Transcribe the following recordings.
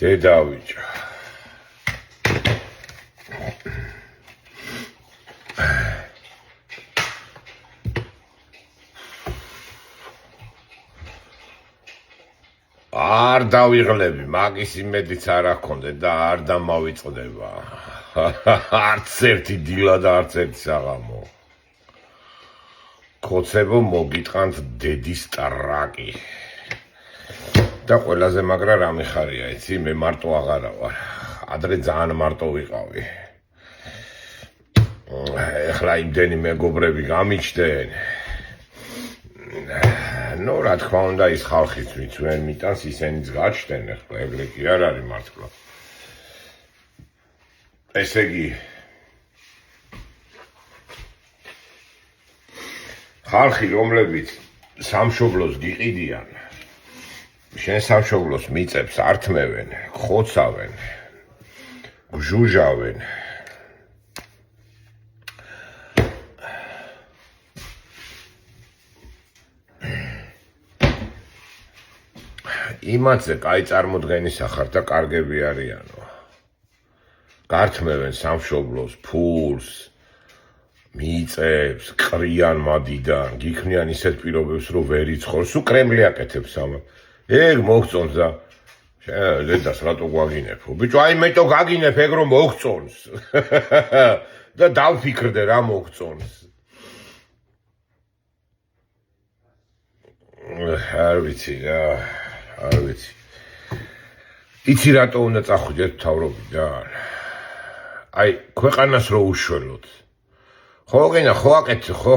დედავიჭო. არ დავიღლები, მაგის იმედიც არ აქონდე და არ დამავიწყდება. არც ერთი დილა და არც ერთი საღამო. კოცებო მოგიტყანთ დედის ტრაკი. და ყველაზე მაგრა რა მიხარია, იცი, მე მარტო აღარა ვარ. ადრე ძალიან მარტო ვიყავი. ეხლა იმდენი მეგობრები გამიჩნდნენ. ნუ რა თქმა უნდა ის ხალხიც ვინც ვერ მიტანს ისენიც გაჩნდნენ, ეხლა ეგრე კი არ არის მართლა. ესე იგი ხალხი რომლებიც სამშობლოს გიყიდიან, შენ სამშობლოს მიწებს ართმევენ, ხოცავენ, გჟუჟავენ. იმათზე კაი წარმოდგენის ახარ და კარგები არიანო. გართმევენ სამშობლოს ფულს, მიწებს, ყრიან მადიდან, გიქმნიან ისეთ პირობებს, რომ ვერ იცხოვს, სულ კრემლი აკეთებს ამას. ეგ მოგწონს და დედას რატო გვაგინებო? ბიჭო, აი მეტო გაგინებ ეგ რომ მოგწონს. და დავფიქრდე რა მოგწონს. არ ვიცი რა. არ ვიცი. იცი რატო უნდა წახვიდეთ მთავრობიდან? აი, ქვეყანას რო უშველოთ. ხო გენა, ხო აკეთე, ხო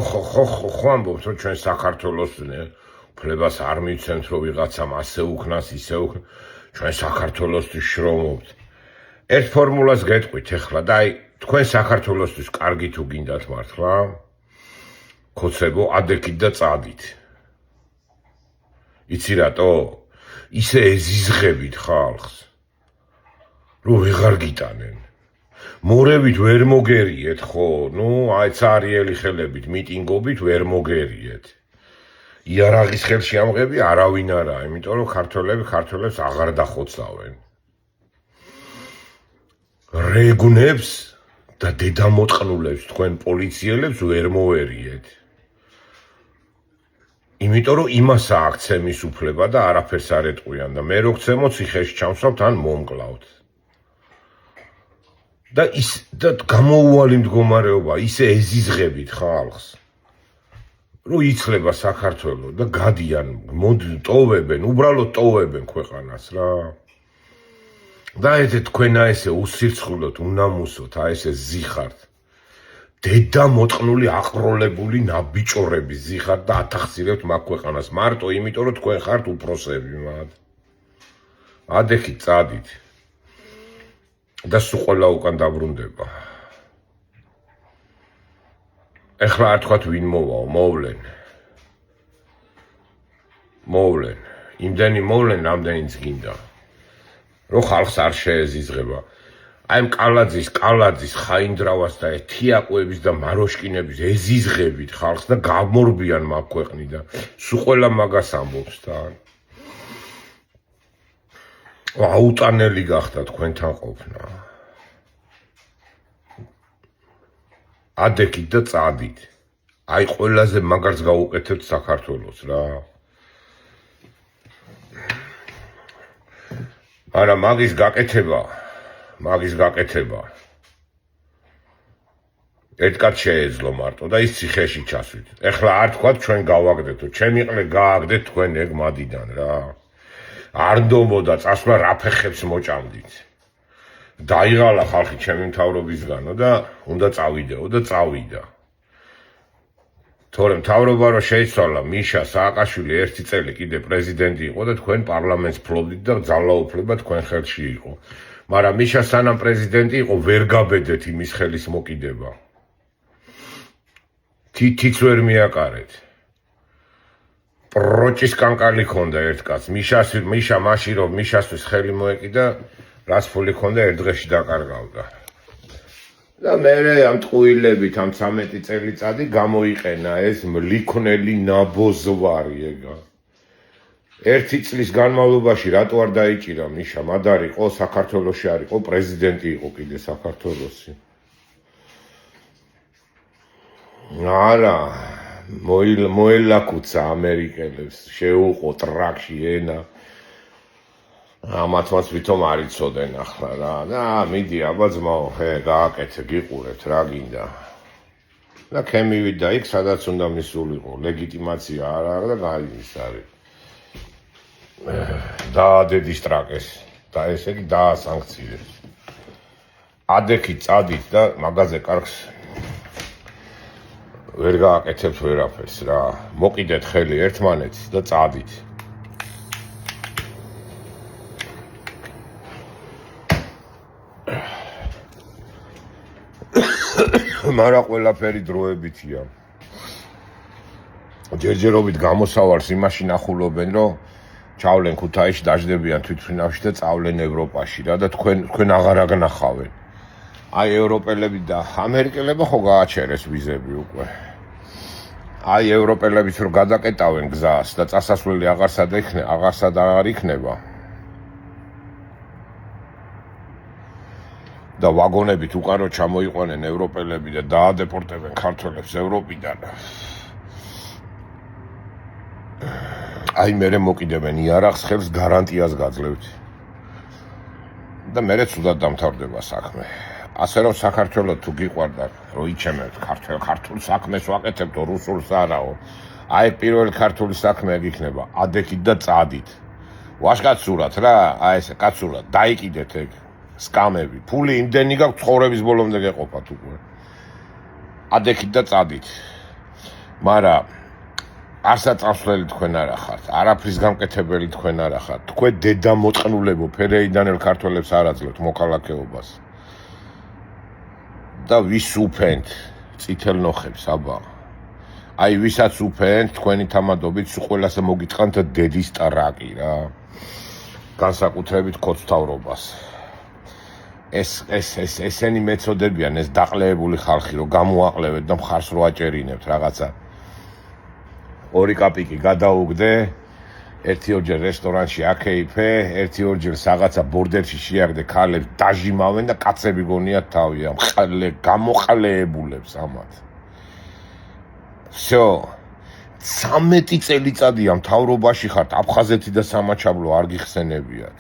ამბობთ, რომ ჩვენ საქართველოს უფლებას არ მიცემთ, რომ ვიღაცამ ასე უქნას, ისე უქნას. ჩვენ საქართველოსთვის შრომობთ. ერთ ფორმულას გეტყვით ეხლა და აი, თქვენ საქართველოსთვის კარგი თუ გინდათ მართლა? კოცებო, ადექით და წადით. იცი რატო? ისე ეზიზღებით ხალხს, რომ ვეღარ გიტანენ. მორევით ვერ მოგერიეთ, ხო? ნუ, აი цаრიელი ხელებით, მიტინგობით ვერ მოგერიეთ. იარაღის ხელში ამღები არავინ არაა, იმიტომ რომ ქართველებს აღარ დახოცავენ. რეგუნებს და დედამოტყნულებს თქვენ პოლიციელებს ვერ მოვერიეთ. იმიტომ რომ იმას აქვს ცემის უფლება და არაფერს არ ეტყვიან და მე რო გცემო ციხეში ჩამსვავთ ან მომკლავთ. და გამოუვალი მდგომარეობა, ისე ეზიზღებით ხალხს, რომ იცლება საქართველო და გადიან, ტოვებენ, უბრალოდ ტოვებენ ქვეყანას რა. და თქვენ ესე უსირცხულოთ, უნამუსოთ, ესე ზიხართ. დედა მოტყნული აყროლებული ნაბიჭორები ზიხართ და ათახსირებთ მაგ ქვეყანას. მარტო იმიტომ რომ თქვენ ხართ უფროსები მათ. ადექით წადით. და სულ ყველა უკან დაბრუნდება. ეხლა არ თქვათ ვინ მოვაო, მოვლენ. იმდენი მოვლენ, რამდენიც გინდა. რომ ხალხს არ შეეზიზღება. აი კალაძის, ხაინდრავას და თიაკვების და მაროშკინების ეზიზღებით ხალხს და გამორბიან მაგ ქვეყნიდან. სულ ყველა მაგას ამბობს თან. აუტანელი გახდა თქვენთან ყოფნა. ადექით და წადით. აი ყველაზე მაგარს გაუკეთებთ საქართველოს რა. არა მაგის გაკეთება. ერთკაც შეეძლო მარტო და ის ციხეში ჩასვით. ეხლა არ თქვათ ჩვენ გავაგდეთო, ჩემი ყლე გააგდეთ თქვენ ეგ მადიდან რა. არ ნდობოდა წასვლა რა ფეხებს მოჭამდით. დაიღალა ხალხი ჩემი მთავრობისგანო და უნდა წავიდეო და წავიდა. თორემ მთავრობა რო შეიცვალა, მიშა სააკაშვილი ერთი წელი კიდე პრეზიდენტი იყო და თქვენ პარლამენტს ფლობდით და ძალაუფლება თქვენ ხელში იყო. მაგრამ მიშა სანამ პრეზიდენტი იყო, ვერ გაბედეთ იმის ხელის მოკიდება. თითიც ვერ მიაკარეთ. პროჭის კანკალი ქონდა ერთ კაცს. მიშა მაშინ რომ მიშასთვის ხელი მოეკიდა, რაც ფული ქონდა ერთ დღეში დაკარგავდა. და მე ამ ტყუილებით ამ 13 წელიწადი გამოიყენა ეს მლიქნელი ნაბოზვარი ეგა. ერთი წლის განმავლობაში რატო არ დაიჭირა მიშა? მად არ იყო საქართველოში, არ იყო პრეზიდენტი, იყო კიდე საქართველოსი. არა, მოელაკუცა ამერიკელებს, შეუყო ტრაქში ენა. ამათაც ვითომ არ იცოდნენ ახლა რა. და მიდი აბა ძმაო, გააკეთე, გიყურეთ რა გინდა. და ქემივიდა იქ, სადაც უნდა მისულიყო, ლეგიტიმაცია არ აქვს და გაიდის არის. დაადედის ტრაკეს და ესე იგი დაასანქციეს. ადექით წადით და მაგაზე კარგს ვერ გააკეთებთ ვერაფერს რა. მოკიდეთ ხელი ერთმანეთს და წადით. მარა ყველაფერი დროებითია. ჯერჯერობით გამოსავარს იმაში ნახულობენ, რომ ჩავლენ ქუთაისში, დაждდებიან თვითმფრინავში და წავლენ ევროპაში რა და თქვენ აღარ აგნახავენ. აი ევროპელები და ამერიკელები ხო გააჩერეს ვიზები უკვე. აი ევროპელებიც რომ გადაკეტავენ გზას და წასასვლელი აღარსად არ იქნება. და ვაგონებით უკან რო ჩამოიყვანენ ევროპელები და დაადეპორტებენ ქართველებს ევროპიდან. აი მერე მოკიდებენ იარაღს ხელს გარანტიას გაძლევთ. და მერე ცუდად დამთავრდება საქმე. ასე რომ საქართველოს თუ გიყვარდა რომ იჩემებთ ქართულ საქმეს ვაკეთებთ რუსულს არაო. აი პირველი ქართული საქმე იქნება ადექით და წადით. ვაშკაცურად რა, აი ესე კაცურად დაიკიდეთ ეგ სკამები. ფული იმდენი გაქვთ ცხოვრების ბოლომდე გეყოფათ უკვე. ადექით და წადით. მაგრამ არსაწამსვლელი თქვენ არა ხართ, არაფრის გამკეთებელი თქვენ არა ხართ. თქვენ დედა მოწყნულებო ფერეიდანელ ქართველებს არ აძლევთ მოქალაქეობას. და ვის უფენთ წითელ ნოხებს აბა. აი ვისაც უფენთ თქვენი თამადობით ყველასე მოგიტყანთ დედის ტრაკი რა. განსაკუთრებით ქოცთავრობას. ესენი მეწოდებიან ეს დაყლეებული ხალხი რომ გამოაყლევეთ და მხარს რო აჭერინებთ რაღაცა. 2 კაპიკი გადაუგდე, 1-2 რესტორანში აკეიფე, 1-2 რაღაცა ბორდერში შეაგდე ქალებს დაჟიმავენ და კაცები გონიათ თავი ამ გამოყლეებულებს ამათ. всё 13 წელიწადია მთავრობაში ხართ, აფხაზეთი და სამაჩაბლო არ გიხსენებიათ.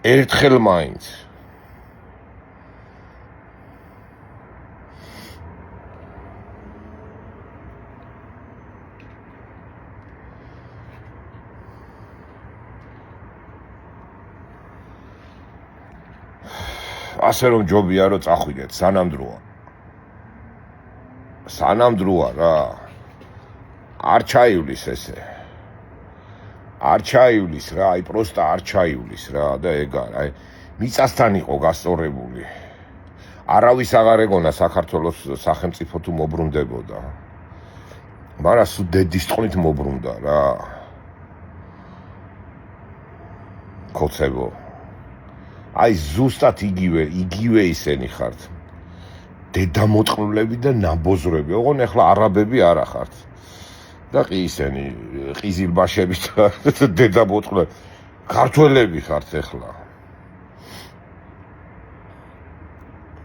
ერთხელ მაინც ასე რომ ჯობია რომ წახვიდეთ სანამ დროა რა. არ ჩაივლის ესე. არ ჩაივლის რა, აი პროსტა არ ჩაივლის რა და ეგ არა, აი მიწასთან იყო გასწორებული. არავის აღარ ეგონა საქართველოს სახელმწიფო თუ მობრუნდებოდა. მაგრამ სულ დედის ტყნით მობრუნდა რა. კოცებო. აი ზუსტად იგივე ისენი ხართ. დედამოწყნულები და ნაბოზრები. ოღონ ეხლა არაბები არა ხართ. და კი ისენი ყიზილბაშები და დედამოწყნულები. ქართველები ხართ ეხლა.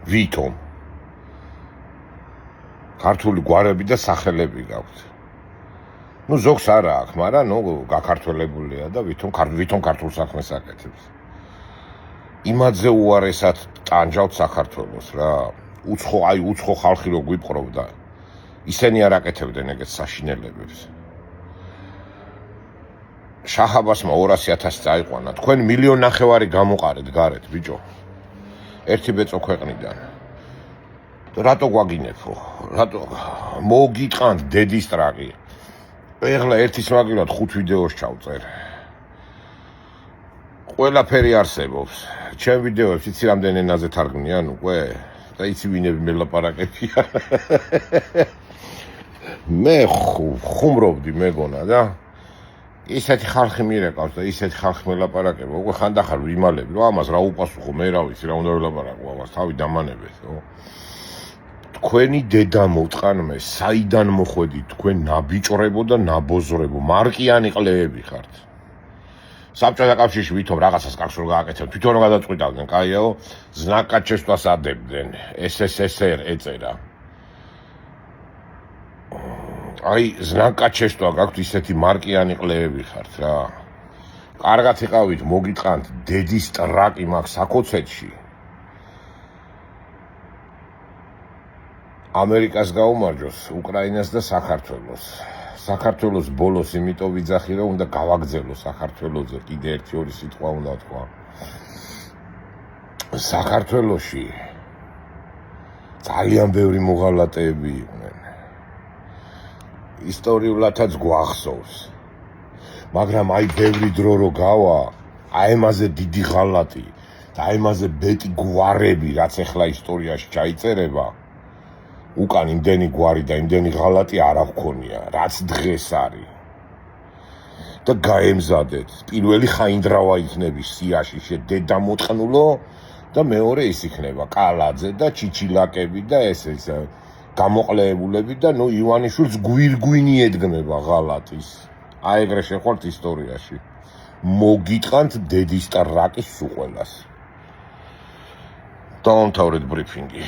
ვითომ? ქართული გვარები და სახელები გაქვთ. ნუ ზოგს არა აქვს, მაგრამ ნუ გაქართველებულია და ვითომ ქართულ საქმეს აკეთებს. იმადზე უარესად ტანჯავთ საქართველოს რა. უცხო ხალხი რო გვიპყრობდა. ისენი არ აკეთებდნენ ეგეთ საშინელებებს. შაჰ-აბასმა 200,000 წაიყვანა. თქვენ 1,5 მილიონი გამოყარეთ გარეთ ბიჭო. ერთი ბეწო ქვეყნიდან. რატო გვაგინებო? რატო მოგიტყანთ დედის ტრაკი? ეხლა ერთის მაგილად 5 ვიდეოს ჩავწერ. ყველაფერი არსებობს. ჩემ ვიდეოებს იცი რამდენ ენაზე თარგმნიან უკვე? და იცი ვინები მელაპარაკებია. მე ხუმრობდი მეგონა და ისეთი ხალხი მირეკავს და ისეთი ხალხი მელაპარაკება. უკვე ხანდახარ ვიმალები, რომ ამას რა უპასუხო, მე რა ვიცი რა უნდა ველაპარაკო ამას, თავი დამანებეთ, ხო? თქვენი დედა მოწყანმე, საიდან მოხვედით თქვენ ნაბიჭრებო და ნაბოზრებო, მარკიანი ყლეები ხართ. საბჭოთა კავშირში ვითომ რაღაცას კავშირ გააკეთებთ, თვითონ გადაწყვიტავდნენ, კაიო, ზნაკად შეცვლას ადებდნენ, SSSR ეწერა. აი, ზნაკად შეცვლა გაქვთ ისეთი მარკიანი ყლეები ხართ რა. კარგად იყავით, მოგიტყანთ, დედის ტრაკი მაქვს საქოცეთში. ამერიკას გაუმარჯოს, უკრაინას და საქართველოს. საქართველოს ბოლოს იმიტომ ვიძახი, რომ უნდა გავაგზელო საქართველოზე, კიდე ერთი-ორი სიტყვა უნდა თქვა. საქართველოში ძალიან ბევრი მოღალატეები იყვნენ. ისტორიულადაც გვახსოვს. მაგრამ აი ბევრი დრო რო გავა, აი ამაზე დიდი ღალატი და აი ამაზე ბეტი გვარები, რაც ახლა ისტორიაში ჩაიწერება, უკან იმდენი გვარი და იმდენი ღალატი არ აღქონია, რაც დღეს არის. და გაემზადეთ. პირველი ხაინდრავა იქნების სიაში დედა მოწყნულო და მეორე ის იქნება კალაძე და ჩიჩილაკები და ეს გამოყლეებულები და ნუ ივანიშვილს გვირგვინი ედგნება ღალატის. აი ეგრე შეხვართ ისტორიაში. მოგიტყანთ დედის ტრაკის სუყველას. დავამთავრეთ ბრიფინგი.